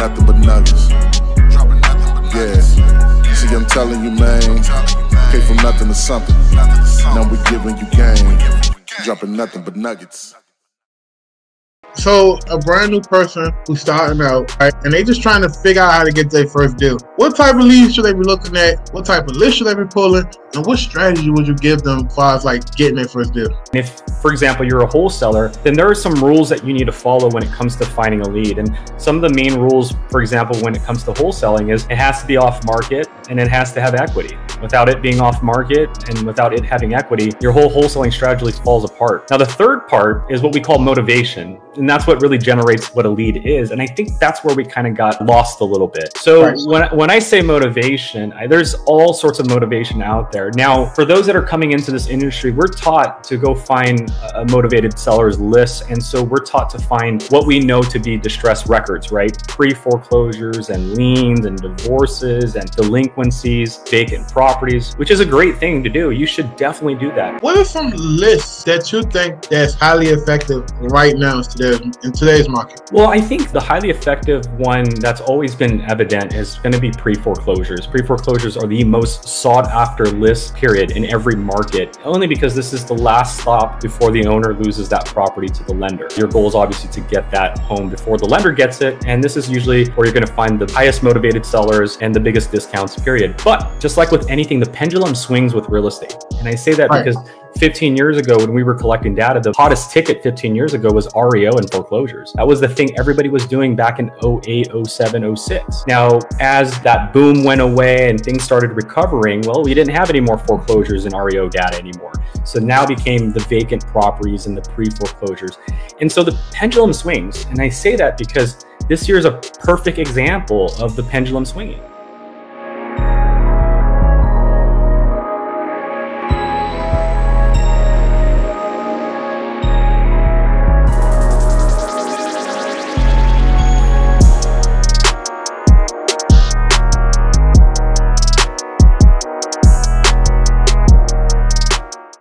nothing but nuggets. Yeah, see, I'm telling you, man, came from nothing to something. Now we're giving you game, dropping nothing but nuggets. So a brand new person who's starting out, right, and they just trying to figure out how to get their first deal. What type of leads should they be looking at? What type of list should they be pulling? And what strategy would you give them as far as like getting their first deal? If, for example, you're a wholesaler, then there are some rules that you need to follow when it comes to finding a lead. And some of the main rules, for example, when it comes to wholesaling is it has to be off market and it has to have equity. Without it being off market and without it having equity, your whole wholesaling strategy falls apart. Now, the third part is what we call motivation. And that's what really generates what a lead is. And I think that's where we kind of got lost a little bit. So when I say motivation, there's all sorts of motivation out there. Now, for those that are coming into this industry, we're taught to go find a motivated seller's list. And so we're taught to find what we know to be distressed records, right? Pre-foreclosures and liens and divorces and delinquencies, vacant properties, which is a great thing to do. You should definitely do that. What are some lists that you think that's highly effective right now in today's market? Well, I think the highly effective one that's always been evident is going to be pre-foreclosures. Pre-foreclosures are the most sought after list, period, in every market, only because this is the last stop before the owner loses that property to the lender. Your goal is obviously to get that home before the lender gets it, and this is usually where you're going to find the highest motivated sellers and the biggest discounts, period. But just like with anything, the pendulum swings with real estate. And I say that because 15 years ago, when we were collecting data, the hottest ticket 15 years ago was REO and foreclosures. That was the thing everybody was doing back in 08, 07, 06. Now, as that boom went away and things started recovering, well, we didn't have any more foreclosures and REO data anymore. So now became the vacant properties and the pre-foreclosures. And so the pendulum swings. And I say that because this year is a perfect example of the pendulum swinging.